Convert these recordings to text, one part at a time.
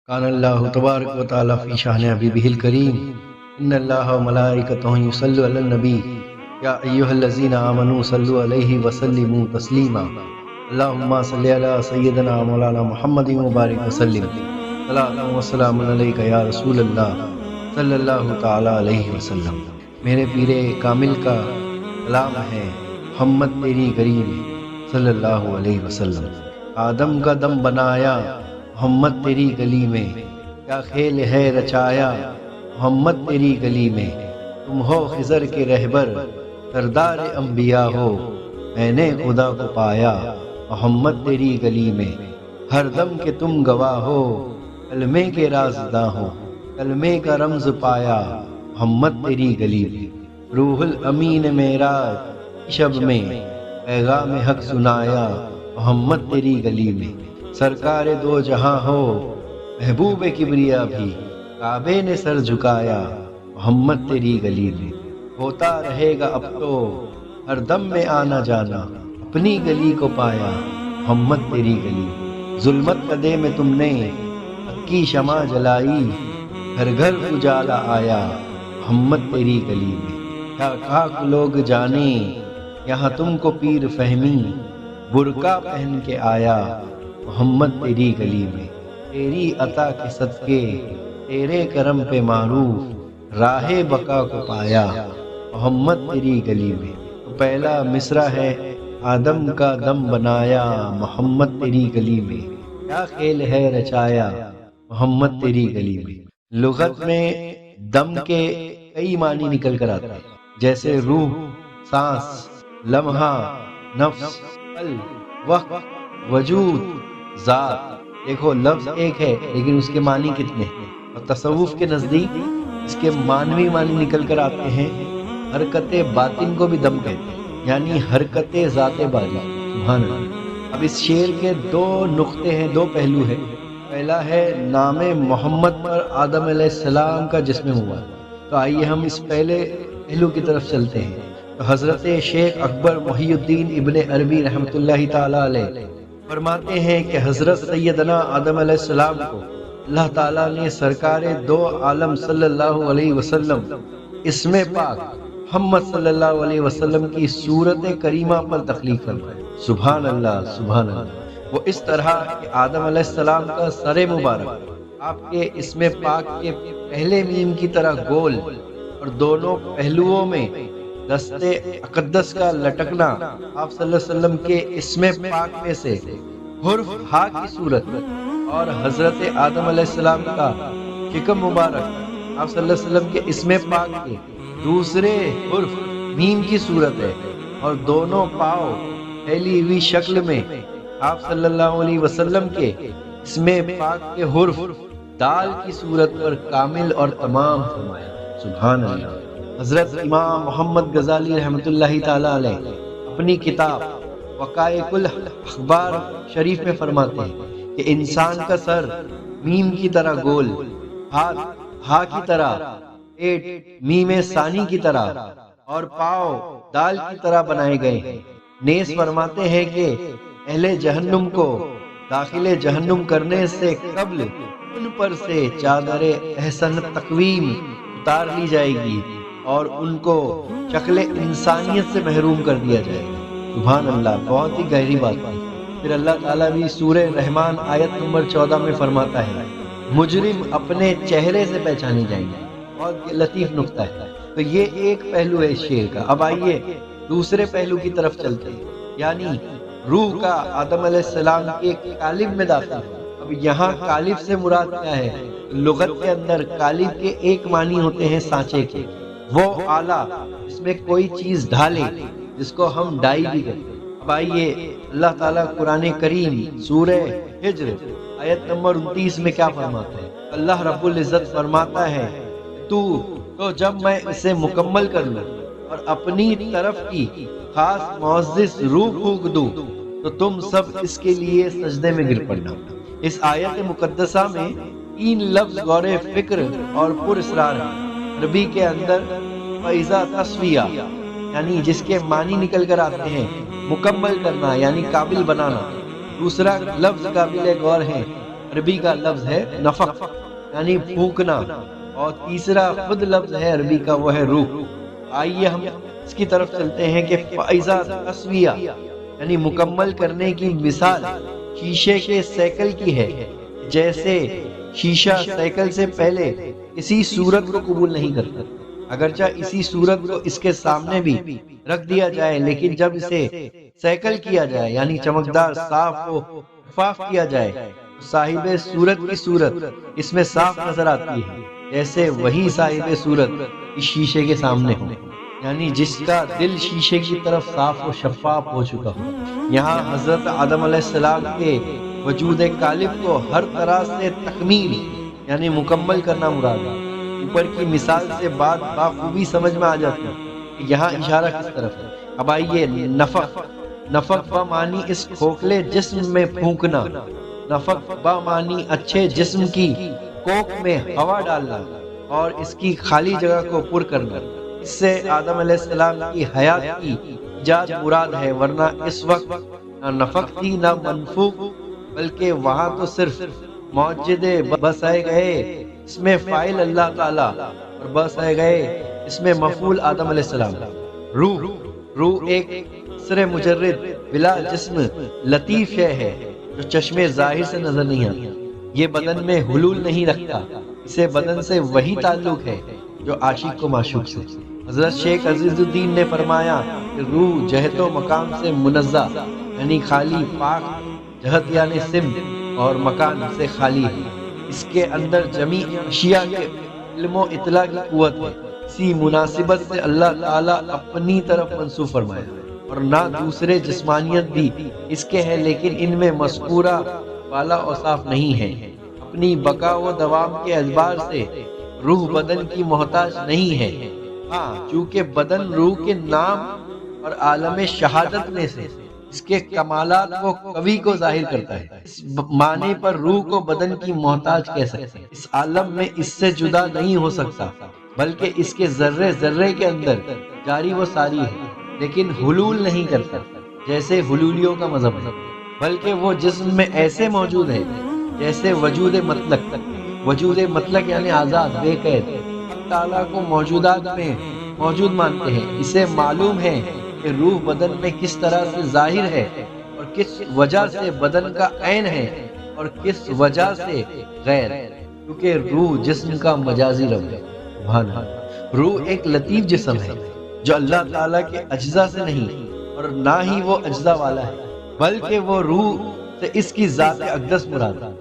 قال اللہ تبارک و تعالی فی شان حبیبہ الکریم ان اللہ و ملائکتہ یصلون علی النبی یا ایھا الذین آمنوا صلوا علیہ وسلموا تسلیما اللہم صلی علی سیدنا مولانا محمد مبارک وسلم صلاۃ و سلام علیک یا رسول اللہ صلی اللہ تعالی علیہ وسلم۔ میرے پیر کامل کا کلام ہے محمد تیری غریب صلی اللہ علیہ وسلم۔ آدم کا دم بنایا محمد تیری گلی میں، کیا کھیل ہے رچایا محمد تیری گلی میں۔ تم ہو خضر کے رہبر سردار انبیاء ہو، میں نے خدا کو پایا محمد تیری گلی میں۔ ہر دم کہ تم گواہ ہو کلمے کے رازداں ہو، کلمے کا رمز پایا محمد تیری گلی میں۔ روح الامین معراج شب میں پیغام حق سنایا محمد تیری گلی میں۔ سرکار دو جہاں ہو محبوب کبریا بھی، کعبے نے سر جھکایا محمد تیری گلی میں۔ ہوتا رہے گا اب تو ہر دم میں آنا جانا، اپنی گلی کو پایا محمد تیری گلی میں۔ ظلمت کا دے میں تم نے حق کی شمع جلائی، گھر گھر اجالا آیا محمد تیری گلی میں۔ کیا خاک لوگ جانے یہاں تم کو پیر فہمی، برقع پہن کے آیا محمد تیری گلی میں۔ تیری عطا کے صدقے تیرے کرم پہ معروف راہ بقا کو پایا محمد تیری گلی میں۔ تو پہلا مصرع ہے آدم کا دم بنایا محمد تیری گلی میں، کیا کھیل ہے رچایا محمد تیری گلی میں۔ لغت میں دم کے کئی معنی نکل کر آتے ہیں، جیسے روح، سانس، لمحہ، نفس، قلب، وقت، وجود، ذات۔ دیکھو لفظ ایک ہے لیکن اس کے معنی کتنے ہیں۔ اور تصوف کے نزدیک اس کے معنوی معنی نکل کر آتے ہیں۔ حرکت باطن کو بھی دم کہتے ہیں، یعنی حرکت ذات باری۔ سبحان اللہ۔ اب اس شعر کے دو نقطے ہیں، دو پہلو ہیں۔ پہلا ہے نام محمد پر آدم علیہ السلام کا جسم ہوا، تو آئیے ہم اس پہلے پہلو کی طرف چلتے ہیں۔ تو حضرت شیخ اکبر محی الدین ابن عربی رحمۃ اللہ تعالی علیہ فرماتے ہیں کہ حضرت سیدنا آدم علیہ السلام کو اللہ تعالیٰ نے سرکار دو عالم صلی اللہ علیہ وسلم اسم پاک محمد صلی اللہ علیہ وسلم کی صورت کریمہ پر تخلیق فرمایا۔ سبحان اللہ، سبحان اللہ۔ وہ اس طرح کہ آدم علیہ السلام کا سر مبارک آپ کے اسم پاک کے پہلے میم کی طرح گول، اور دونوں پہلوؤں میں دست اقدس کا لٹکنا آپ صلی اللہ علیہ وسلم کے اسم پاک میں سے حرف ہا کی صورت، اور حضرت آدم علیہ السلام کا شکم مبارک آپ صلی اللہ علیہ وسلم کے اسم پاک کے دوسرے حرف میم کی صورت ہے، اور دونوں پاؤں پھیلی ہوئی شکل میں آپ صلی اللہ علیہ وسلم کے اسم پاک کے حرف دال کی صورت پر کامل اور تمام فرمایا۔ سبحان اللہ۔ حضرت امام محمد غزالی رحمۃ اللہ تعالی علیہ اپنی کتاب وقائق الاخبار شریف میں فرماتے ہیں کہ انسان کا سر میم کی طرح گول، ہاتھ ہا کی طرح، پیٹ میم ثانی کی طرح، اور پاؤں دال کی طرح بنائے گئے ہیں۔ نیز فرماتے ہیں کہ اہل جہنم کو داخل جہنم کرنے سے قبل ان پر سے چادر احسن تقویم اتار لی جائے گی اور ان کو شکل انسانیت سے محروم کر دیا جائے گا۔ سبحان اللہ، بہت ہی گہری بات ہے۔ پھر اللہ تعالیٰ بھی سورہ رحمان آیت نمبر 14 میں فرماتا ہے مجرم اپنے چہرے سے پہچانے جائیں گے۔ بہت لطیف نقطہ ہے۔ تو یہ ایک پہلو ہے اس شعر کا۔ اب آئیے دوسرے پہلو کی طرف چلتے ہیں، یعنی روح کا آدم علیہ السلام کے قالب میں داخل ہے۔ اب یہاں قالب سے مراد کیا ہے؟ لغت کے اندر قالب کے ایک معنی ہوتے ہیں سانچے کے، وہ آلہ جس میں کوئی چیز ڈھالے، جس کو ہم ڈائی بھی کہتے ہیں۔ اب آئیے اللہ تعالیٰ قرآن کریم سورہ ہجر آیت نمبر 29 میں کیا فرماتا ہے؟ اللہ رب العزت فرماتا ہے تو جب میں اسے مکمل کر لوں اور اپنی طرف کی خاص معزز روح پھونک دوں تو تم سب اس کے لیے سجدے میں گر پڑنا۔ اس آیت مقدسہ میں 3 لفظ غور فکر اور پر اسرار ہیں۔ عربی کے اندر فیضا تسویہ، یعنی جس کے معنی نکل کر آتے ہیں مکمل کرنا، یعنی قابل بنانا۔ دوسرا لفظ قابل غور ہے عربی کا لفظ ہے نفخ یعنی پھونکنا، اور تیسرا خود لفظ ہے عربی کا، وہ ہے روح۔ آئیے ہم اس کی طرف چلتے ہیں کہ فائزہ تسویہ یعنی مکمل کرنے کی مثال شیشے کے سیکل کی ہے۔ جیسے شیشہ سیکل سے پہلے اسی صورت کو قبول نہیں کرتا، اگرچہ اسی صورت کو اس کے سامنے بھی رکھ دیا جائے، لیکن جب اسے سیکل کیا جائے یعنی چمکدار، صاف و شفاف کیا جائے تو صاحب صورت کی صورت اس میں صاف نظر آتی ہے، جیسے وہی صاحب صورت اس شیشے کے سامنے ہو، یعنی جس کا دل شیشے کی طرف صاف و شفاف ہو چکا ہو۔ یہاں حضرت آدم علیہ السلام کے وجود کالب کو ہر طرح سے تکمیل یعنی مکمل کرنا مراد ہے۔ اوپر کی مثال سے بات بخوبی سمجھ میں آ جاتی ہے کہ یہاں اشارہ کس طرف ہے۔ اب آئیے نفخ بمانی اس کھوکھلے جسم میں پھونکنا، نفخ بمانی اچھے جسم کی کوک میں ہوا ڈالنا اور اس کی خالی جگہ کو پر کرنا۔ اس سے آدم علیہ السلام کی حیات کی ایجاد مراد ہے، ورنہ اس وقت نہ نفخ تھی نہ منفوخ، بلکہ وہاں تو صرف موجد بسائے گئے، اس میں فاعل اللہ تعالی اور بسائے گئے اس میں مفعول آدم علیہ السلام۔ روح ایک سر مجرد بلا جسم لطیف شے ہے جو چشمے ظاہر سے نظر نہیں آتی، یہ بدن میں حلول نہیں رکھتا، اسے بدن سے وہی تعلق ہے جو عاشق کو معشوق سے۔ حضرت شیخ عزیز الدین نے فرمایا کہ روح جہت و مقام سے منزہ یعنی خالی، پاک جہت یعنی سمت اور مکان سے خالی ہے، اس کے اندر جمیع اشیاء کے علم و اطلاع کی قوت ہے۔ اسی مناسبت سے اللہ تعالیٰ اپنی طرف منسوب فرمایا، اور نہ دوسرے جسمانیت بھی اس کے ہے، لیکن ان میں مذکورہ والا اوصاف نہیں ہے۔ اپنی بقا و دوام کے اعتبار سے روح بدن کی محتاج نہیں ہے، ہاں چونکہ بدن روح کے نام اور عالم شہادت میں سے اس کے کمالات و قوی کو ظاہر کرتا ہے۔ اس معنی پر روح کو بدن کی محتاج کہہ سکتے ہیں، اس عالم میں اس سے جدا نہیں ہو سکتا، بلکہ اس کے ذرے ذرے کے اندر جاری و ساری ہے، لیکن حلول نہیں کرتا جیسے حلولیوں کا مذہب ہے، بلکہ وہ جسم میں ایسے موجود ہے جیسے وجود مطلق یعنی آزاد، بے قید۔ تعالیٰ کو موجودات میں موجود مانتے ہیں، اسے معلوم ہے کہ روح بدن میں کس طرح سے ظاہر ہے اور کس وجہ سے بدن کا عین ہے اور کس وجہ سے غیر، کیونکہ روح جسم کا مجازی رب ہے۔ سبحان اللہ۔ روح ایک لطیف جسم ہے جو اللہ تعالیٰ کے اجزاء سے نہیں اور نہ ہی وہ اجزاء والا ہے، بلکہ وہ روح سے اس کی ذات اقدس مراد ہے،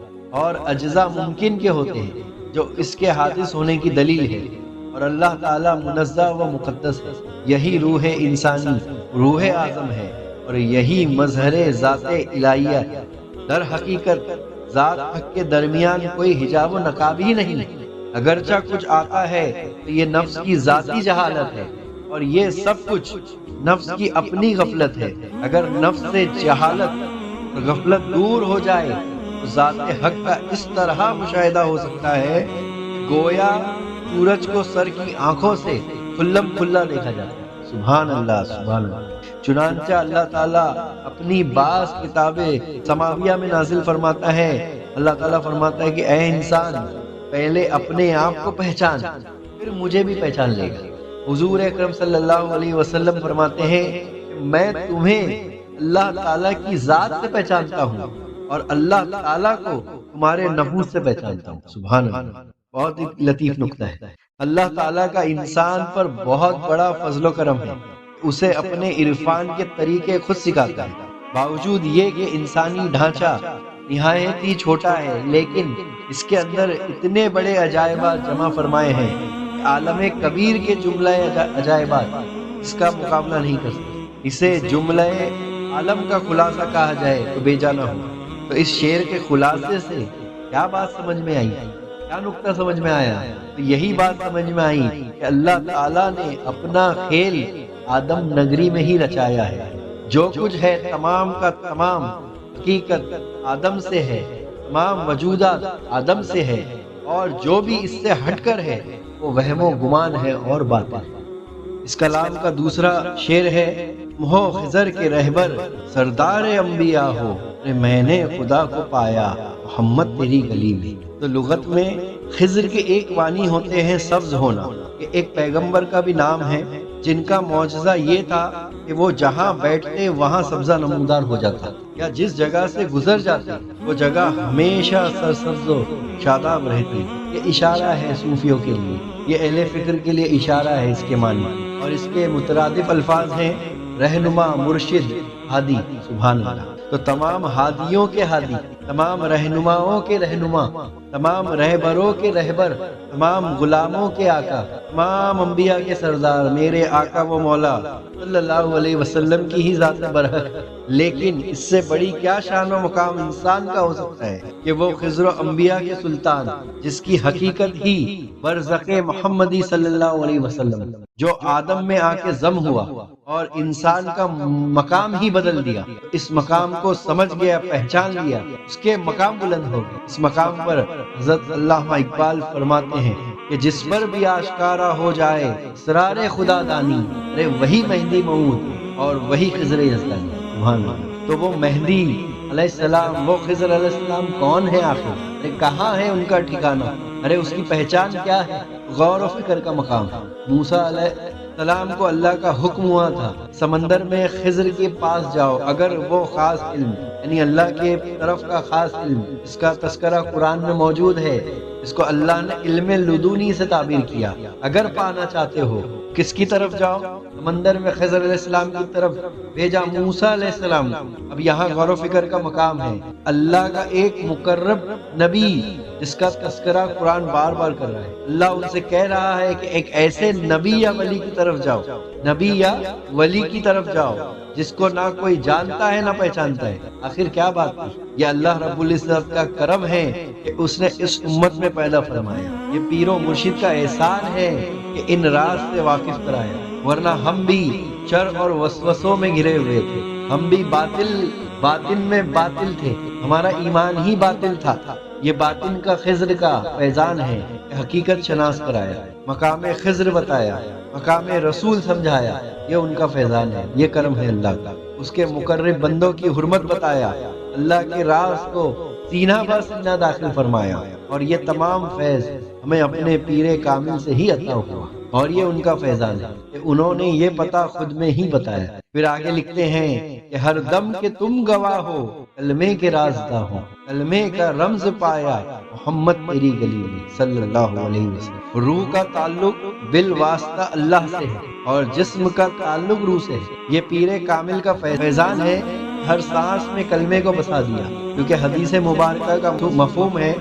اور اجزاء ممکن کے ہوتے ہیں جو اس کے حادث ہونے کی دلیل ہے، اور اللہ تعالیٰ منزہ و مقدس ہے۔ یہی روح انسانی روح اعظم ہے، اور یہی مظہر ذات الہیہ۔ در حقیقت ذات حق کے درمیان کوئی حجاب و نقاب ہی نہیں، اگرچہ کچھ آتا ہے تو یہ نفس کی ذاتی جہالت ہے، اور یہ سب کچھ نفس کی اپنی غفلت ہے۔ اگر نفس سے جہالت اور غفلت دور ہو جائے تو ذات حق کا اس طرح مشاہدہ ہو سکتا ہے گویا سورج کو سر کی آنکھوں سے کھلم کھلا دیکھا جاتا ہے۔ سبحان اللہ، سبحان اللہ۔ چنانچہ اللہ تعالیٰ اپنی بعض کتابیں سماویہ میں نازل فرماتا ہے، اللہ تعالیٰ فرماتا ہے کہ اے انسان، پہلے اپنے آپ کو پہچان، پھر مجھے بھی پہچان لے گا۔ حضور اکرم صلی اللہ علیہ وسلم فرماتے ہیں کہ میں تمہیں اللہ تعالیٰ کی ذات سے پہچانتا ہوں اور اللہ تعالیٰ کو تمہارے نفوس سے پہچانتا ہوں۔ سبحان اللہ، بہت ہی لطیف نکتہ ہے۔ اللہ تعالیٰ کا انسان پر بہت بڑا فضل و کرم ہے، اسے اپنے عرفان کے طریقے خود سکھاتا ہے۔ باوجود یہ کہ انسانی ڈھانچہ نہایت ہی چھوٹا ہے، لیکن اس کے اندر اتنے بڑے عجائبات جمع فرمائے ہیں کہ عالم کبیر کے جملہ عجائبات اس کا مقابلہ نہیں کر سکتے۔ اسے جملہ عالم کا خلاصہ کہا جائے تو بے جانا ہو۔ تو اس شعر کے خلاصے سے کیا بات سمجھ میں آئی، کیا نقطہ سمجھ میں آیا؟ تو یہی بات سمجھ میں آئی کہ اللہ تعالیٰ نے اپنا کھیل آدم نگری میں ہی رچایا ہے۔ جو کچھ ہے تمام کا تمام حقیقت آدم سے ہے، تمام وجودات آدم سے ہے، اور جو بھی اس سے ہٹ کر ہے وہ وہم و گمان ہے اور باطل۔ اس کلام کا دوسرا شعر ہے، ہو خضر کے رہبر سردار انبیاء ہو، میں نے خدا کو پایا محمد تیری گلی میں۔ تو لغت میں خضر کے ایک معنی ہوتے ہیں سبز ہونا، کہ ایک پیغمبر کا بھی نام ہے جن کا معجزہ یہ تھا کہ وہ جہاں بیٹھتے وہاں سبزہ نمودار ہو جاتا، یا جس جگہ سے گزر جاتے وہ جگہ ہمیشہ سرسبز و شاداب رہتی۔ یہ اشارہ ہے صوفیوں کے لیے، یہ اہل فکر کے لیے اشارہ ہے اس کے معنی، اور اس کے مترادف الفاظ ہیں رہنما، مرشد، ہادی۔ سبحان اللہ۔ تو تمام ہادیوں کے ہادی، تمام رہنماؤں کے رہنما، تمام رہبروں کے رہبر، تمام غلاموں کے آقا، تمام انبیاء کے سردار میرے آقا و مولا صلی اللہ علیہ وسلم کی ہی ذات برحق۔ لیکن اس سے بڑی کیا شان و مقام انسان کا ہو سکتا ہے کہ وہ خضر و انبیاء کے سلطان، جس کی حقیقت ہی برزخ محمدی صلی اللہ علیہ وسلم، جو آدم میں آ کے ضم ہوا اور انسان کا مقام ہی بدل دیا، اس مقام کو سمجھ گیا، پہچان لیا، اس کے مقام بلند ہو گئے۔ اس مقام پر حضرت علامہ اقبال فرماتے ہیں کہ جس پر بھی آشکارا ہو جائے اسرار خدا دانی، ارے وہی مہدی موعود اور وہی خضر یزدانی۔ سبحان اللہ۔ تو وہ مہدی علیہ السلام، وہ خضر علیہ السلام کون ہے آخر؟ ارے کہاں ہے ان کا ٹھکانہ؟ ارے اس کی پہچان کیا ہے؟ غور و فکر کا مقام۔ موسیٰ علیہ السلام کو اللہ کا حکم ہوا تھا سمندر میں خضر کے پاس جاؤ، اگر وہ خاص علم، یعنی اللہ کے طرف کا خاص علم، اس کا تذکرہ قرآن میں موجود ہے، اس کو اللہ نے علم لدونی سے تعبیر کیا۔ اگر پانا چاہتے ہو کس کی طرف جاؤ؟ سمندر میں خضر علیہ السلام کی طرف بھیجا موسیٰ علیہ السلام۔ اب یہاں غور و فکر کا مقام ہے۔ اللہ کا ایک مقرب نبی جس کا تذکرہ قرآن بار بار کر رہا ہے، اللہ ان سے کہہ رہا ہے کہ ایک ایسے نبی یا ولی کی طرف جاؤ، نبی یا ولی کی طرف جاؤ جس کو نہ کوئی جانتا ہے نہ پہچانتا ہے۔ آخر کیا بات تھی؟ یہ اللہ رب العزت کا کرم ہے کہ اس نے اس امت میں پیدا فرمایا۔ یہ پیر و مرشد کا احسان ہے کہ ان راز سے واقف کرایا، ورنہ ہم بھی شر اور وسوسوں میں گھرے ہوئے تھے، ہم بھی باطن میں باطل تھے، ہمارا ایمان ہی باطل تھا۔ یہ باطن کا خضر کا فیضان ہے کہ حقیقت شناس کرایا، مقام خضر بتایا، مقام رسول سمجھایا، یہ ان کا فیضان ہے، یہ کرم ہے اللہ کا۔ اس کے مقرب بندوں کی حرمت بتایا، اللہ کے راز کو سینہ بہ سینہ داخل فرمایا، اور یہ تمام فیض ہمیں اپنے پیر کامل سے ہی عطا ہوا، اور یہ ان کا فیضان ہے کہ انہوں نے یہ پتہ خود میں ہی بتایا۔ پھر آگے لکھتے ہیں کہ ہر دم کہ تم گواہ ہو کلمے کے رازداں ہو، کلمے کا رمز پایا محمد تیری گلی میں صلی اللہ علیہ وسلم۔ روح کا تعلق بالواسطہ اللہ سے ہے اور جسم کا تعلق روح سے ہے۔ یہ پیر کامل کا فیضان ہے، ہر سانس میں کلمے کو بسا دیا، کیونکہ حدیث مبارکہ کا مفہوم ہے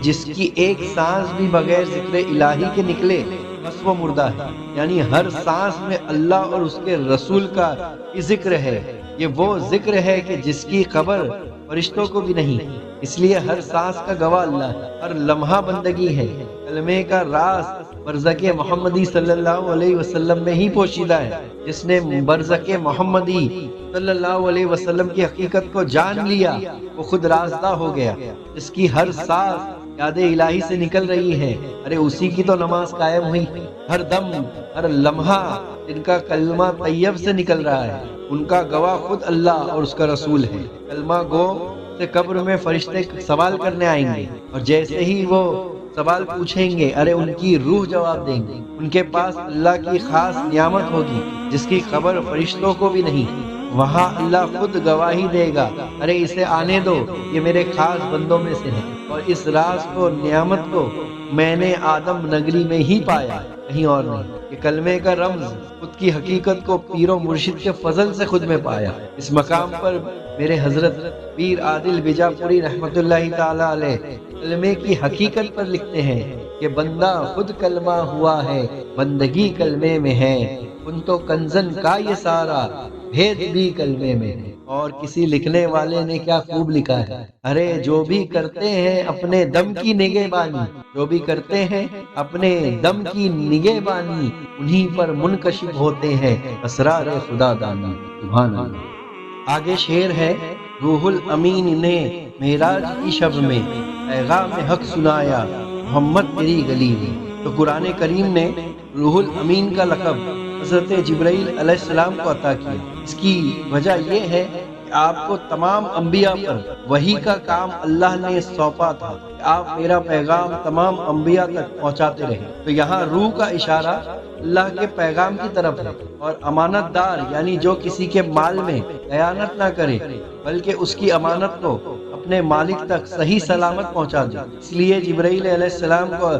جس کی ایک سانس بھی بغیر ذکر الہی کے نکلے بس وہ مردہ ہے، یعنی ہر سانس میں اللہ اور اس کے رسول کا ذکر ہے۔ یہ وہ ذکر ہے کہ جس کی خبر فرشتوں کو بھی نہیں، اس لیے ہر سانس کا گواہ اللہ ہے، ہر لمحہ بندگی ہے۔ کلمے کا راز برزخ محمدی صلی اللہ علیہ وسلم میں ہی پوشیدہ ہے۔ جس نے برزخ محمدی صلی اللہ علیہ وسلم کی حقیقت کو جان لیا وہ خود رازدہ ہو گیا۔ جس کی ہر سانس یاد الہی سے نکل رہی ہے، ارے اسی کی تو نماز قائم ہوئی۔ ہر دم، ہر لمحہ جن کا کلمہ طیب سے نکل رہا ہے، ان کا گواہ خود اللہ اور اس کا رسول ہے۔ کلمہ گو سے قبر میں فرشتے سوال کرنے آئیں گے، اور جیسے ہی وہ سوال پوچھیں گے، ارے ان کی روح جواب دیں گے۔ ان کے پاس اللہ کی خاص نعمت ہوگی جس کی خبر فرشتوں کو بھی نہیں۔ وہاں اللہ خود گواہی دے گا، ارے اسے آنے دو، یہ میرے خاص بندوں میں سے ہے، اور اس راز کو، نعمت کو میں نے آدم نگری میں ہی پایا، کہیں اور نہیں۔ یہ کلمے کا رمز خود کی حقیقت کو پیر و مرشد کے فضل سے خود میں پایا۔ اس مقام پر میرے حضرت پیر عادل بیجاپوری رحمت اللہ تعالی علیہ کلمے کی حقیقت پر لکھتے ہیں کہ بندہ خود کلمہ ہوا ہے، بندگی کلمے میں ہے، ان تو کنزن کا یہ سارا بھید بھی کلمے میں ہے۔ اور کسی لکھنے والے نے کیا خوب لکھا ہے، ارے جو بھی کرتے ہیں اپنے دم کی نگہبانی، جو بھی کرتے ہیں اپنے دم کی نگہبانی، انہی پر منکشف ہوتے ہیں اسرار خدا دانی۔ سبحان اللہ۔ آگے شعر ہے، روح الامین نے معراج کی شب میں پیغام حق سنایا محمد تیری گلی میں۔ تو قرآن کریم نے روح الامین کا لقب حضرت جبرائیل علیہ السلام کو عطا کیا۔ اس کی وجہ یہ ہے کہ آپ کو تمام انبیاء پر وحی کا کام اللہ نے سونپا تھا کہ آپ میرا پیغام تمام انبیاء تک پہنچاتے رہے۔ تو یہاں روح کا اشارہ اللہ کے پیغام کی طرف ہے، اور امانت دار یعنی جو کسی کے مال میں خیانت نہ کرے بلکہ اس کی امانت کو اپنے مالک تک صحیح سلامت پہنچا دے، اس لیے جبرائیل علیہ السلام کو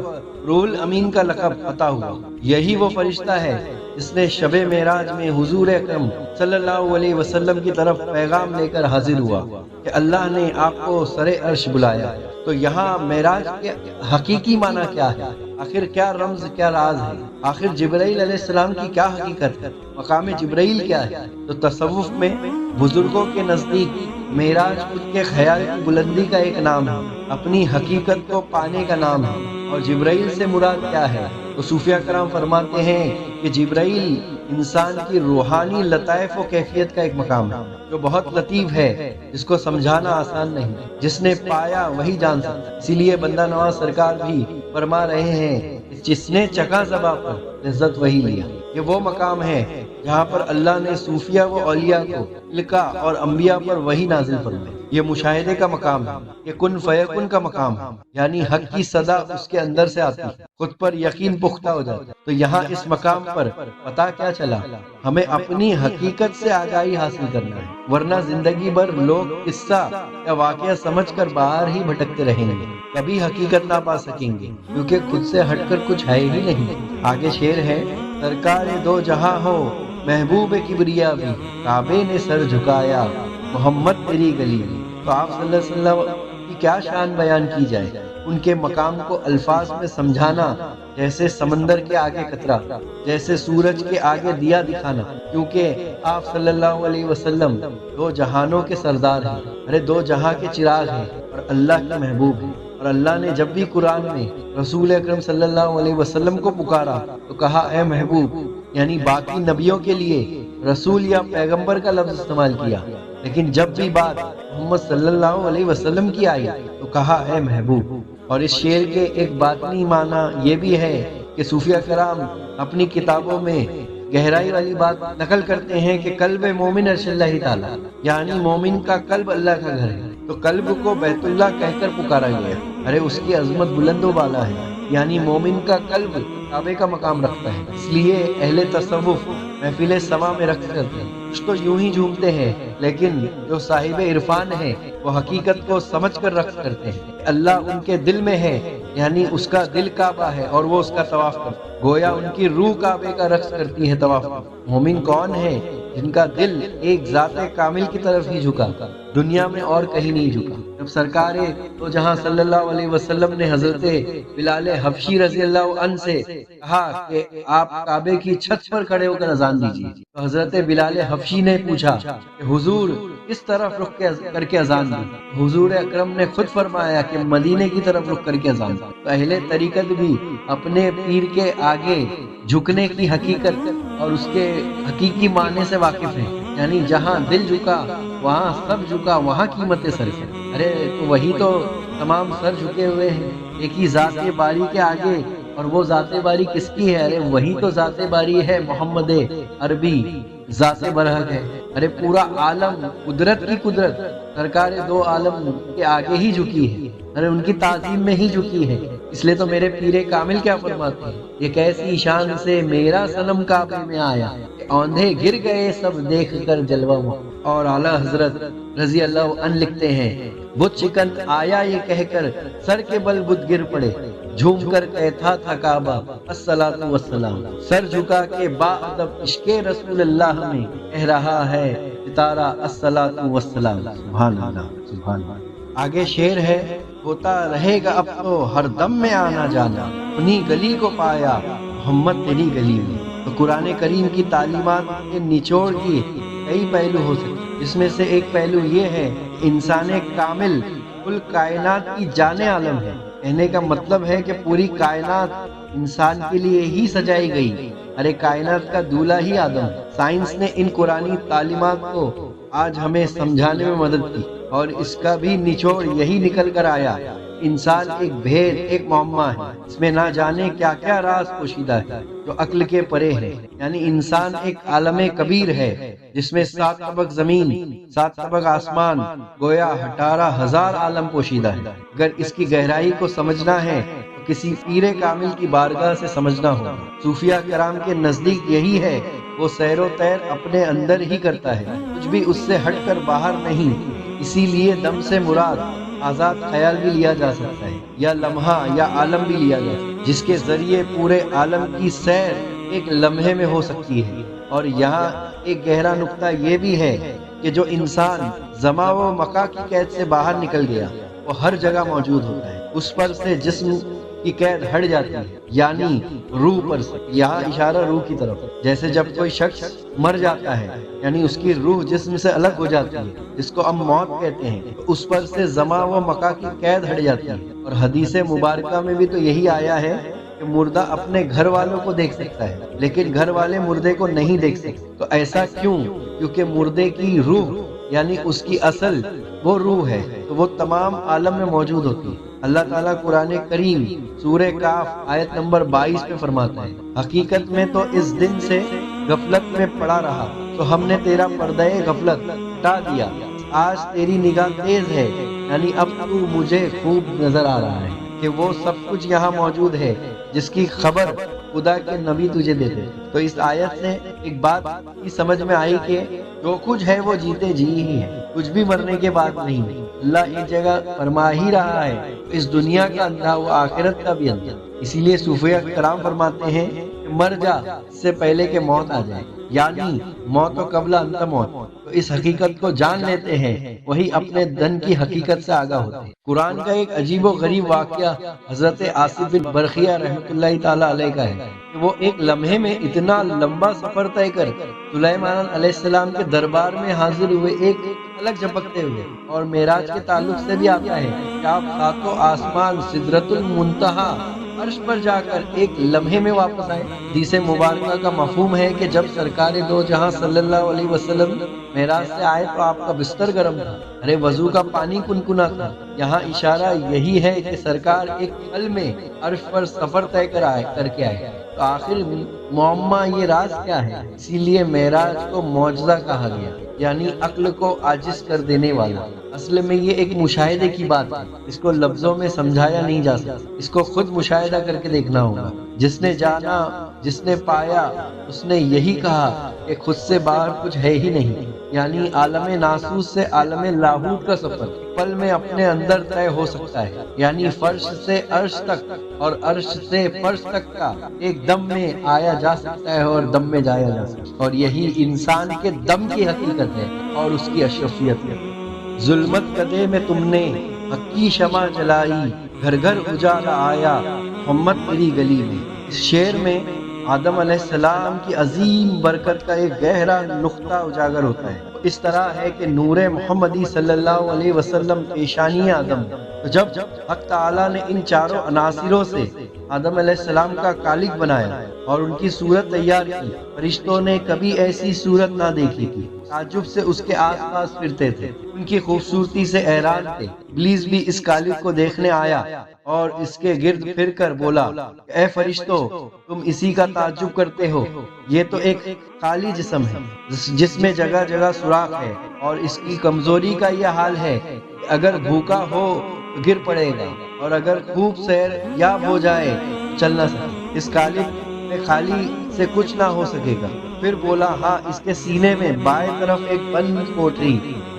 روح الامین کا لقب عطا ہوا۔ یہی وہ فرشتہ ہے جس نے شب معراج میں حضور اکرم صلی اللہ علیہ وسلم کی طرف پیغام لے کر حاضر ہوا کہ اللہ نے آپ کو سر عرش بلایا۔ تو یہاں معراج کے حقیقی معنی کیا ہے؟ آخر کیا رمز، کیا راز ہے؟ آخر جبرائیل علیہ السلام کی کیا حقیقت ہے؟ مقام جبرائیل کیا ہے؟ تو تصوف میں بزرگوں کے نزدیک معراج خود کے خیال کی بلندی کا ایک نام ہے، اپنی حقیقت کو پانے کا نام ہے۔ اور جبرائیل سے مراد کیا ہے؟ تو صوفیہ کرام فرماتے ہیں کہ جبرائیل انسان کی روحانی لطائف و کیفیت کا ایک مقام ہے جو بہت لطیف ہے، جس کو سمجھانا آسان نہیں، جس نے پایا وہی جان سکتا۔ اسی لیے بندہ نواز سرکار بھی فرما رہے ہیں جس نے چکا زباں پر لذت وہی لیا۔ یہ وہ مقام ہے جہاں پر اللہ نے صوفیہ و اولیاء کو لکھا اور انبیاء پر وہی نازل فرمائی۔ یہ مشاہدے کا مقام ہے، یہ کن فیکن کا مقام ہے، یعنی حق کی صدا اس کے اندر سے آتی ہے، خود پر یقین پختہ ہو جاتا ہے۔ تو یہاں اس مقام پر پتہ کیا چلا؟ ہمیں اپنی حقیقت سے آگاہی حاصل کرنا ہے، ورنہ زندگی بھر لوگ قصہ یا واقعہ سمجھ کر باہر ہی بھٹکتے رہیں گے، کبھی حقیقت نہ پا سکیں گے، کیونکہ خود سے ہٹ کر کچھ ہے ہی نہیں۔ آگے شعر ہے، سرکار دو جہاں ہو محبوب کبریا بھی، کعبے نے سر جھکایا محمد تیری گلی میں۔ تو آپ صلی اللہ علیہ وسلم کی کیا شان بیان کی جائے؟ ان کے مقام کو الفاظ میں سمجھانا جیسے سمندر کے آگے قطرہ، جیسے سورج کے آگے دیا دکھانا، کیونکہ آپ صلی اللہ علیہ وسلم دو جہانوں کے سردار ہیں، ارے دو جہاں کے چراغ ہیں اور اللہ کے محبوب ہیں۔ اور اللہ نے جب بھی قرآن میں رسول اکرم صلی اللہ علیہ وسلم کو پکارا تو کہا اے محبوب، یعنی باقی نبیوں کے لیے رسول یا پیغمبر کا لفظ استعمال کیا، لیکن جب بھی بات محمد صلی اللہ علیہ وسلم کی آئی تو کہا اے محبوب۔ اور اس شعر کے ایک باطنی معنی یہ بھی ہے کہ صوفیہ کرام اپنی کتابوں میں گہرائی والی بات نقل کرتے ہیں کہ قلب مومن عرش اللہ تعالیٰ، یعنی مومن کا قلب اللہ کا گھر ہے۔ تو قلب کو بیت اللہ کہہ کر پکارا گیا، ارے اس کی عظمت بلند و بالا ہے، یعنی مومن کا قلب کعبے کا مقام رکھتا ہے۔ اس لیے اہل تصوف محفل سما میں رقص کرتے ہیں، کچھ تو یوں ہی جھومتے ہیں، لیکن جو صاحب عرفان ہے وہ حقیقت کو سمجھ کر رقص کرتے ہیں۔ اللہ ان کے دل میں ہے، یعنی اس کا دل کعبہ ہے اور وہ اس کا طواف کرتا ہے، گویا ان کی روح کعبے کا رقص کرتی ہے، طواف کرتی ہے۔ مومن کون ہے؟ جن کا دل ایک ذات کامل کی طرف ہی جھکا، دنیا میں اور کہیں نہیں جھکا۔ جب سرکار تو جہاں صلی اللہ علیہ وسلم نے حضرت بلال حبشی رضی اللہ عنہ سے کہا کہ آپ کعبے کی چھت پر کھڑے ہو کر اذان دیجیے، تو حضرت بلال حبشی نے پوچھا کہ حضور کس طرف رخ کر کے اذان دی؟ حضور اکرم نے خود فرمایا کہ مدینے کی طرف رخ کر کے اذان دی۔ تو اہل طریقت بھی اپنے پیر کے آگے جھکنے کی حقیقت اور اس کے حقیقی معنی سے واقف ہیں، یعنی جہاں دل جھکا وہاں سب جھکا، وہاں قیمت سر ہے۔ ارے تو وہی تو تمام سر جھکے ہوئے ہیں ایک ہی ذات باری کے آگے، اور وہ ذات باری کس کی ہے؟ ارے وہی تو ذات باری ہے، محمد عربی ذات برحق ہے۔ ارے پورا عالم قدرت کی قدرت سرکار دو عالم کے آگے ہی جھکی ہے، ارے ان کی تعظیم میں ہی جھکی ہے۔ اس لیے تو میرے پیر کامل کیا فرماتے ہیں، یہ کیسی شان سے میرا صنم کعبے میں آیا، اوندھے گر گئے سب دیکھ کر جلوہ۔ اور اعلیٰ حضرت رضی اللہ عنہ لکھتے ہیں، بت شکن آیا یہ کہہ کر سر کے بل بت گر پڑے، جھوم کر کہتا تھا کعبہ الصلاۃ والسلام، سر جھکا کے با ادب عشق رسول اللہ میں کہہ رہا ہے ستارہ الصلاۃ والسلام۔ سبحان اللہ سبحان اللہ۔ آگے شعر ہے، ہوتا رہے گا اب تو ہر دم میں آنا جانا، انہی گلی کو پایا محمد تیری گلی میں۔ تو قرآن کریم کی تعلیمات کے نچوڑ کی کئی پہلو ہو سکتے، جس میں سے ایک پہلو یہ ہے کہ انسان کامل کل کائنات کی جان عالم ہے۔ کہنے کا مطلب ہے کہ پوری کائنات انسان کے لیے ہی سجائی گئی، ارے کائنات کا دولہا ہی آدم۔ سائنس نے ان قرآنی تعلیمات کو آج ہمیں سمجھانے میں مدد کی، اور اس کا بھی نچوڑ یہی نکل کر آیا انسان ایک بھید، ایک معمہ ہے، اس میں نہ جانے کیا کیا راز پوشیدہ ہے جو عقل کے پرے ہے۔ یعنی انسان ایک عالم کبیر ہے جس میں 7 طبق زمین، 7 طبق آسمان، گویا 18,000 عالم پوشیدہ ہے۔ اگر اس کی گہرائی کو سمجھنا ہے تو کسی پیر کامل کی بارگاہ سے سمجھنا ہوگا۔ صوفیہ کرام کے نزدیک یہی ہے، وہ سیر و تیر اپنے اندر ہی کرتا ہے، کچھ بھی اس سے ہٹ کر باہر نہیں۔ اسی لیے دم سے مراد آزاد خیال بھی لیا جا سکتا ہے، یا لمحہ یا عالم بھی لیا جا سکتا ہے، جس کے ذریعے پورے عالم کی سیر ایک لمحے میں ہو سکتی ہے۔ اور یہاں ایک گہرا نقطہ یہ بھی ہے کہ جو انسان زمان و مکان کی قید سے باہر نکل گیا وہ ہر جگہ موجود ہوتا ہے، اس پر سے جسم کی قید ہٹ جاتی ہے، یعنی روح پر سے۔ یہاں اشارہ روح کی طرف، جیسے جب کوئی شخص مر جاتا ہے یعنی اس کی روح جسم سے الگ ہو جاتی ہے، جس کو ہم موت کہتے ہیں، تو اس پر سے زمان و مکان کی قید ہٹ جاتی ہے۔ اور حدیث مبارکہ میں بھی تو یہی آیا ہے کہ مردہ اپنے گھر والوں کو دیکھ سکتا ہے لیکن گھر والے مردے کو نہیں دیکھ سکتے۔ تو ایسا کیوں؟ کیونکہ مردے کی روح یعنی اس کی اصل وہ روح ہے، تو وہ تمام عالم میں موجود ہوتی ہے۔ اللہ تعالیٰ قرآن کریم سورہ کاف آیت نمبر 22 میں فرماتا ہے، حقیقت میں تو اس دن سے غفلت میں پڑا رہا تو ہم نے تیرا پردہ غفلت ہٹا دیا، آج تیری نگاہ تیز ہے، یعنی اب تو مجھے خوب نظر آ رہا ہے کہ وہ سب کچھ یہاں موجود ہے جس کی خبر خدا کے نبی تجھے دیتے۔ تو اس آیت سے ایک بات کی سمجھ میں آئی کہ جو کچھ ہے وہ جیتے جی ہی ہے، کچھ بھی مرنے کے بعد نہیں۔ اللہ ایک جگہ فرما ہی رہا ہے، اس دنیا کا اندھا وہ آخرت کا بھی اندھا۔ اسی لیے صوفیہ کرام فرماتے ہیں کہ مر جا اس سے پہلے کہ موت آ جائے، یعنی موت و قبل انت موت۔ تو اس حقیقت کو جان لیتے ہیں وہی اپنے دن کی حقیقت سے آگاہ ہوتے ہیں۔ قرآن کا ایک عجیب و غریب واقعہ حضرت آصف بن برخیہ رحمۃ اللہ تعالی علیہ کا ہے کہ وہ ایک لمحے میں اتنا لمبا سفر طے کر سلیمان علیہ السلام کے دربار میں حاضر ہوئے، ایک الگ جھپکتے ہوئے۔ اور معراج کے تعلق سے بھی آتا ہے کہ آپ 7 آسمان، سدرۃ المنتہا، عرش پر جا کر ایک لمحے میں واپس آئے۔ حدیث مبارکہ کا مفہوم ہے کہ جب سرکار دو جہاں صلی اللہ علیہ وسلم معراج سے آئے تو آپ کا بستر گرم تھا، ارے وضو کا پانی کنکنا تھا۔ یہاں اشارہ یہی ہے کہ سرکار ایک پل میں عرش پر سفر طے کر کے آئے۔ تو آخر معمہ یہ راز کیا ہے؟ اسی لیے معراج کو معجزہ کہا گیا، یعنی عقل کو عاجز کر دینے والا۔ اصل میں یہ ایک مشاہدے کی بات ہے، اس کو لفظوں میں سمجھایا نہیں جا سکتا، اس کو خود مشاہدہ کر کے دیکھنا ہوگا۔ جس نے جانا، جس نے پایا، اس نے یہی کہا کہ خود سے باہر کچھ ہے ہی نہیں، یعنی عالم ناسوس سے عالم لاہوت کا سفر پل میں اپنے اندر طے ہو سکتا ہے، یعنی فرش سے عرش تک اور عرش سے فرش تک کا ایک دم میں آیا جا سکتا ہے اور دم میں جایا جا سکتا ہے۔ اور یہی انسان کے دم کی حقیقت ہے اور اس کی اشرفیت ہے۔ ظلمت کدے میں تم نے حق کی شمع جلائی، گھر گھر اجالا آیا محمد تیری گلی میں۔ اس شعر میں آدم علیہ السلام کی عظیم برکت کا ایک گہرا نقطہ اجاگر ہوتا ہے۔ اس طرح ہے کہ نور محمدی صلی اللہ علیہ وسلم پیشانی آدم، تو جب حق تعالیٰ نے ان چاروں عناصروں سے آدم علیہ السلام کا خالق بنایا اور ان کی صورت تیار کی، فرشتوں نے کبھی ایسی صورت نہ دیکھی تھی، تعجب سے اس کے آس پاس پھرتے تھے، ان کی خوبصورتی سے حیران تھے۔ ابلیس بھی اس خالق کو دیکھنے آیا اور اس کے گرد پھر کر بولا، اے فرشتوں، تم اسی کا تعجب کرتے ہو؟ یہ تو ایک خالی جسم ہے جس میں جگہ جگہ سوراخ ہے، اور اس کی کمزوری کا یہ حال ہے کہ اگر بھوکا ہو تو گر پڑے گا، اور اگر خوب سیر یاب ہو جائے تو چل نہ سکے۔ اس خالق میں خالی سے کچھ نہ ہو سکے گا۔ پھر بولا، ہاں اس کے سینے میں بائیں طرف ایک بند کوٹری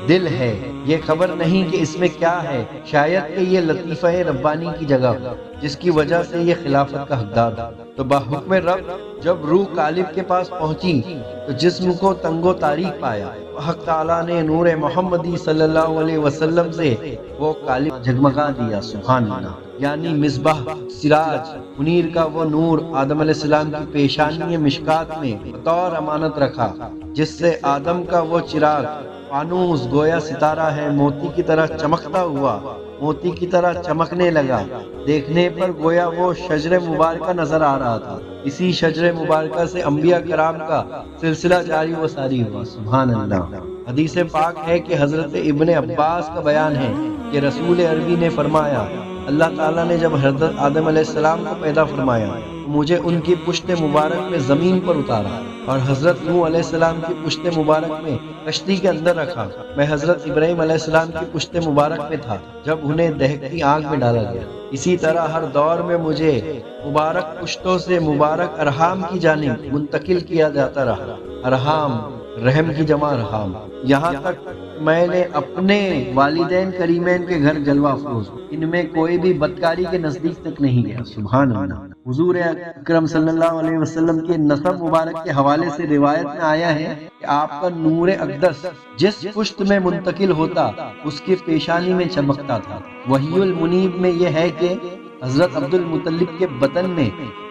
دل ہے، یہ خبر نہیں کہ اس میں کیا ہے، شاید کہ یہ لطیفہ ربانی کی جگہ ہو جس کی وجہ سے یہ خلافت کا حقدار تھا۔ تو بحکم رب جب روح قالب کے پاس پہنچی تو جسم کو تنگ و تاریک پایا۔ حق تعالیٰ نے نور محمدی صلی اللہ علیہ وسلم سے وہ قالب جھگمگا دیا، سبحان اللہ، یعنی مصباح سراج منیر کا وہ نور آدم علیہ السلام کی پیشانی مشکات میں بطور امانت رکھا، جس سے آدم کا وہ چراغ فانوس گویا ستارہ ہے، موتی کی طرح چمکتا ہوا موتی کی طرح چمکنے لگا۔ دیکھنے پر گویا وہ شجر مبارکہ نظر آ رہا تھا۔ اسی شجر مبارکہ سے انبیاء کرام کا سلسلہ جاری و ساری ہوا، سبحان اللہ۔ حدیث پاک ہے کہ حضرت ابن عباس کا بیان ہے کہ رسول عربی نے فرمایا، اللہ تعالیٰ نے جب حضرت آدم علیہ السلام کو پیدا فرمایا مجھے ان کی پشت مبارک میں زمین پر اتارا اور حضرت نوح علیہ السلام کی پشت مبارک میں کشتی کے اندر رکھا۔ میں حضرت ابراہیم علیہ السلام کی پشت مبارک میں تھا جب انہیں دہکتی آگ میں ڈالا گیا۔ اسی طرح ہر دور میں مجھے مبارک پشتوں سے مبارک ارحام کی جانب منتقل کیا جاتا رہا۔ ارحام رحم کی جمع ارحام، یہاں تک میں نے اپنے والدین کریمین کے گھر جلوہ افروز، ان میں کوئی بھی بدکاری کے نزدیک تک نہیں گیا۔ سبحان اللہ۔ حضور اکرم صلی اللہ علیہ وسلم کے نسب مبارک کے حوالے سے روایت میں آیا ہے کہ آپ کا نور اقدس جس پشت میں منتقل ہوتا اس کی پیشانی میں چمکتا تھا۔ وحی المنیب میں یہ ہے کہ حضرت عبد المطلب کے بدن میں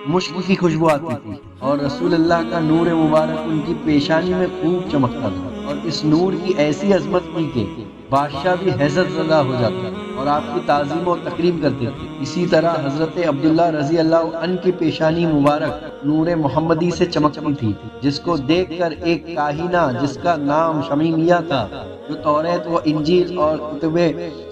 مشک کی خوشبو آتی تھی اور رسول اللہ کا نور مبارک ان کی پیشانی میں خوب چمکتا تھا، اور اس نور کی ایسی عظمت تھی کہ بادشاہ بھی حیرت زدہ ہو جاتا اور آپ کی تعظیم و تکریم کرتے تھے۔ اسی طرح حضرت عبداللہ رضی اللہ عنہ کی پیشانی مبارک نور محمدی سے چمکتی تھی، جس کو دیکھ کر ایک کاہنہ جس کا نام شمیمیہ تھا، جو توریت و انجیل اور کتب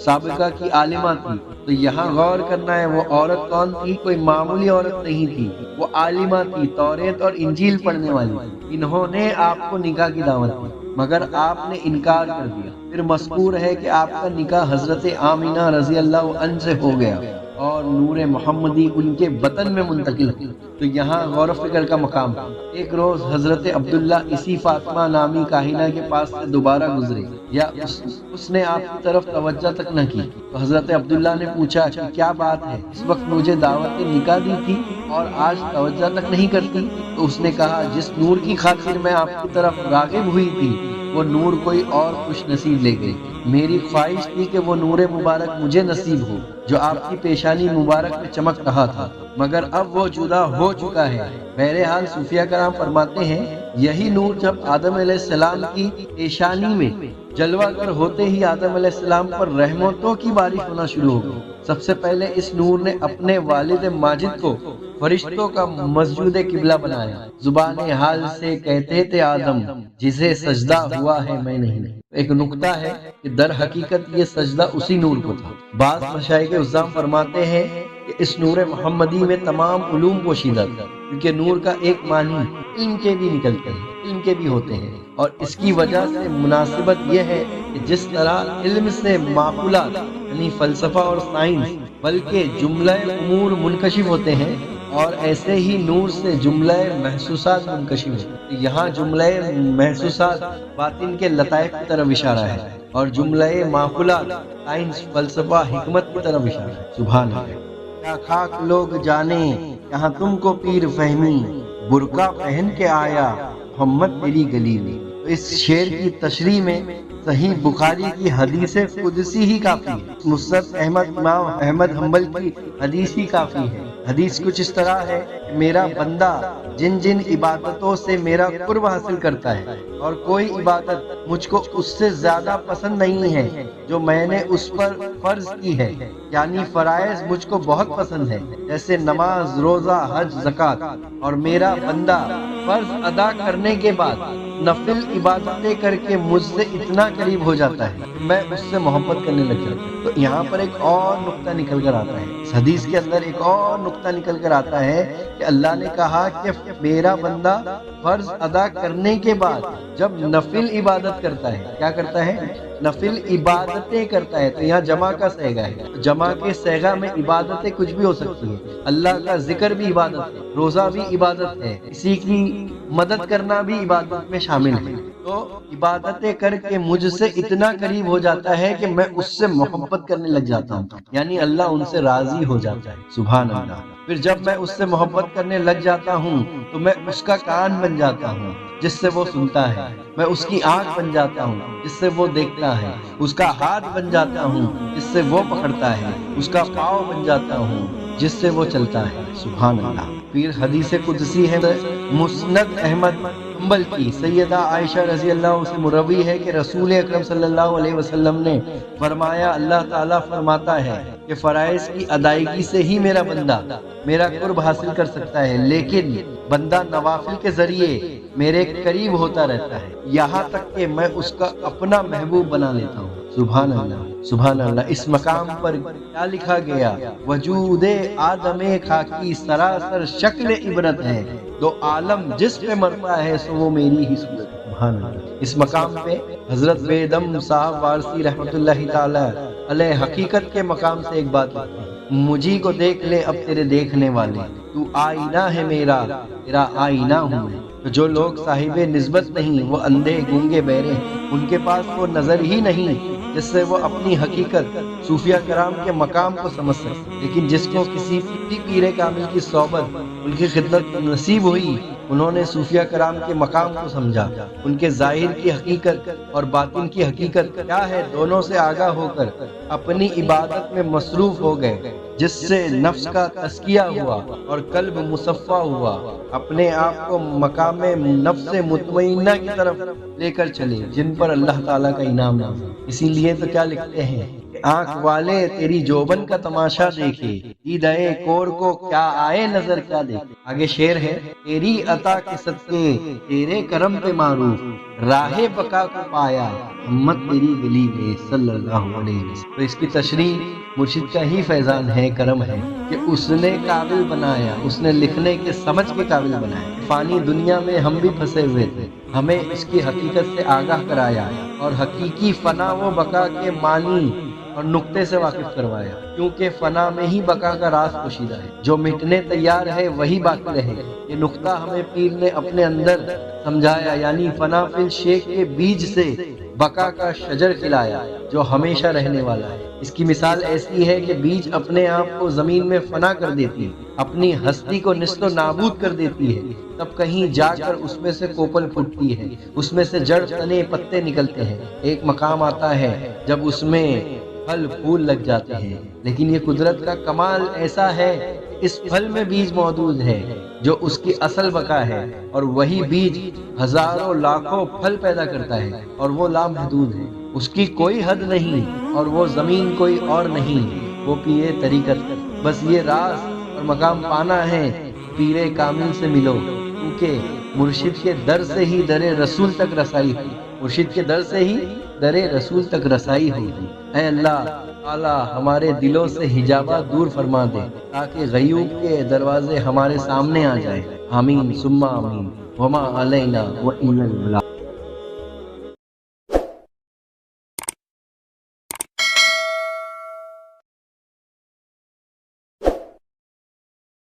سابقہ کی عالمہ تھی، تو یہاں غور کرنا ہے وہ عورت کون تھی؟ کوئی معمولی عورت نہیں تھی، وہ عالمہ تھی، توریت اور انجیل پڑھنے والی۔ انہوں نے آپ کو نکاح کی دعوت دی مگر آپ نے انکار کر دیا۔ پھر مذکور ہے کہ آپ کا نکاح حضرت آمینہ رضی اللہ عنہ سے ہو گیا اور نور محمدی ان کے بدن میں منتقل ہو۔ تو یہاں غور و فکر کا مقام ہے۔ ایک روز حضرت عبداللہ اسی فاطمہ نامی کاہنہ کے پاس سے دوبارہ گزرے، یا اس نے آپ کی طرف توجہ تک نہ کی، تو حضرت عبداللہ نے پوچھا کہ کیا بات ہے، اس وقت مجھے دعوت نکاح دی تھی اور آج توجہ تک نہیں کرتی؟ تو اس نے کہا جس نور کی خاطر میں آپ کی طرف راغب ہوئی تھی وہ نور کوئی اور خوش نصیب لے گئی۔ میری خواہش تھی کہ وہ نور مبارک مجھے نصیب ہو جو آپ کی پیشانی مبارک میں چمک رہا تھا، مگر اب وہ جدا ہو چکا ہے۔ بہرحال صوفیہ کرام فرماتے ہیں یہی نور جب آدم علیہ السلام کی پیشانی میں جلوہ گر ہوتے ہی آدم علیہ السلام پر رحمتوں کی بارش ہونا شروع ہو گئی۔ سب سے پہلے اس نور نے اپنے والد ماجد کو فرشتوں کا مسجود قبلہ بنایا۔ زبان حال سے کہتے تھے آدم جسے سجدہ ہوا ہے میں نہیں۔ ایک نکتہ ہے کہ در حقیقت یہ سجدہ اسی نور کو تھا۔ بعض مشائخ عظام فرماتے ہیں کہ اس نور محمدی میں تمام علوم پوشیدہ تھا، کیونکہ نور کا ایک معنی علم کے بھی نکلتے ہیں، علم کے بھی ہوتے ہیں، اور اس کی وجہ سے مناسبت یہ ہے کہ جس طرح علم سے معقولات یعنی فلسفہ اور سائنس بلکہ جملہ امور منکشف ہوتے ہیں، اور ایسے ہی نور سے جملہ محسوسات منکشف ہوتے ہیں۔ یہاں جملہ محسوسات باطن کے لطائف کی طرف اشارہ ہے اور جملہ معقولات سائنس فلسفہ حکمت کی طرف اشارہ ہے۔ سبحان اللہ۔ کیا خاک لوگ جانے یہاں تم کو پیر فہمی، برقع پہن کے آیا محمد تیری گلی میں۔ تو اس شعر کی تشریح میں صحیح بخاری کی حدیث قدسی ہی کافی ہے، مسند امام احمد حنبل کی حدیث ہی کافی ہے۔ حدیث کچھ اس طرح ہے کہ میرا بندہ جن جن عبادتوں سے میرا قرب حاصل کرتا ہے اور کوئی عبادت مجھ کو اس سے زیادہ پسند نہیں ہے جو میں نے اس پر فرض کی ہے، یعنی فرائض مجھ کو بہت پسند ہے، جیسے نماز، روزہ، حج، زکوٰۃ، اور میرا بندہ فرض ادا کرنے کے بعد نفل عبادتیں کر کے مجھ سے اتنا قریب ہو جاتا ہے کہ میں اس سے محبت کرنے لگ جاتا ہوں۔ تو یہاں پر ایک اور نقطہ نکل کر آتا ہے، اس حدیث کے اندر ایک اور نقطہ نکل کر آتا ہے کہ اللہ نے کہا کہ میرا بندہ فرض ادا کرنے کے بعد جب نفل عبادت کرتا ہے، کیا کرتا ہے؟ نفل عبادتیں کرتا ہے۔ تو یہاں جمع کا صیغہ ہے، جمع کے صیغہ میں عبادتیں کچھ بھی ہو سکتی ہیں۔ اللہ کا ذکر بھی عبادت ہے، روزہ بھی عبادت ہے، کسی کی مدد کرنا بھی عبادت میں شامل ہے۔ تو عبادتیں کر کے مجھ سے اتنا قریب ہو جاتا ہے کہ میں اس سے محبت کرنے لگ جاتا ہوں، یعنی اللہ ان سے راضی ہو جاتا ہے۔ سبحان اللہ۔ پھر جب میں اس سے محبت کرنے لگ جاتا ہوں تو میں اس کا کان بن جاتا ہوں جس سے وہ سنتا ہے، میں اس کی آنکھ بن جاتا ہوں جس سے وہ دیکھتا ہے، اس کا ہاتھ بن جاتا ہوں جس سے وہ پکڑتا ہے، اس کا پاؤں بن جاتا ہوں جس سے وہ چلتا ہے۔ سبحان اللہ۔ پھر حدیث قدسی ہے مسند احمد حنبل کی، سیدہ عائشہ رضی اللہ عنہ سے مروی ہے کہ رسول اکرم صلی اللہ علیہ وسلم نے فرمایا اللہ تعالیٰ فرماتا ہے کہ فرائض کی ادائیگی سے ہی میرا بندہ میرا قرب حاصل کر سکتا ہے، لیکن بندہ نوافل کے ذریعے میرے قریب ہوتا رہتا ہے، یہاں تک کہ میں اس کا اپنا محبوب بنا لیتا ہوں۔ سبحان اللہ سبحان اللہ۔ اس مقام پر کیا لکھا گیا؟ وجود آدم خاکی سراسر شکل عبرت ہے، دو عالم جس پہ مرتا ہے سو وہ میری ہی صورت۔ سبحان اللہ۔ اس مقام پہ حضرت بیدم صاحب وارسی رحمت اللہ تعالی علیہ حقیقت کے مقام سے ایک بات آتی ہے، مجھی کو دیکھ لے اب تیرے دیکھنے والے، تو آئینہ ہے میرا تیرا آئینہ ہوں میں۔ تو جو لوگ صاحب نسبت نہیں، وہ اندھے گونگے بہرے ہیں، ان کے پاس وہ نظر ہی نہیں جس سے وہ اپنی حقیقت صوفیہ کرام کے مقام کو سمجھ سکتے۔ لیکن جس کو کسی پیر کامل کی صحبت ان کی خدمت نصیب ہوئی، انہوں نے صوفیہ کرام کے مقام کو سمجھا، ان کے ظاہر کی حقیقت اور باطن کی حقیقت کیا ہے دونوں سے آگاہ ہو کر اپنی عبادت میں مصروف ہو گئے، جس سے نفس کا تزکیہ ہوا اور قلب مصفا ہوا، اپنے آپ کو مقام نفس مطمئنہ کی طرف لے کر چلے، جن پر اللہ تعالیٰ کا انعام نازل۔ اسی لیے تو کیا لکھتے ہیں کہ آنکھ والے تیری جوبن کا تماشا دیکھے، دیدۂ کور کو کیا آئے نظر کیا دیکھے۔ آگے شعر ہے، تیری عطا کے صدقے تیرے کرم پہ معروف، راہ بقا کو پایا ہمت تیری گلی میں صلی اللہ علیہ وسلم۔ تو اس کی تشریح مرشد کا ہی فیضان ہے، کرم ہے کہ اس نے قابل بنایا، اس نے لکھنے کے سمجھ کے قابل بنایا۔ فانی دنیا میں ہم بھی پھنسے ہوئے تھے، ہمیں اس کی حقیقت سے آگاہ کرایا اور حقیقی فنا و بقا کے معنی اور نقطے سے واقف کروایا، کیونکہ فنا میں ہی بقا کا راز پوشیدہ ہے، جو مٹنے تیار ہے وہی باقی رہے۔ یہ نقطہ ہمیں پیر نے اپنے اندر سمجھایا، یعنی فنا فی الشیخ کے بیج سے بقا کا شجر کھلایا جو ہمیشہ رہنے والا ہے۔ اس کی مثال ایسی ہے کہ بیج اپنے آپ کو زمین میں فنا کر دیتی ہے، اپنی ہستی کو نیست و نابود کر دیتی ہے، تب کہیں جا کر اس میں سے کوپل پھوٹتی ہے، اس میں سے جڑ تنے پتے نکلتے ہیں، ایک مقام آتا ہے جب اس میں پھل پھول لگ جاتے ہیں۔ لیکن یہ قدرت کا کمال ایسا ہے کہ اس پھل میں بیج موجود ہے جو اس کی اصل بقا ہے، اور وہی بیج ہزاروں لاکھوں پھل پیدا کرتا ہے، اور وہ لامحدود ہے، اس کی کوئی حد نہیں، اور وہ زمین کوئی اور نہیں، وہ پیر طریقت۔ بس یہ راز اور مقام پانا ہے، پیر کامل سے ملو، کیونکہ مرشد کے در سے ہی در رسول تک رسائی ہوئی، مرشد کے در سے ہی در رسول تک رسائی ہوئی۔ اے اللہ تعالیٰ ہمارے دلوں سے حجابات دور فرما دے تاکہ غیوب کے دروازے ہمارے سامنے آ جائیں۔ آمین ثم آمین۔ وما علینا وإلا البلاغ۔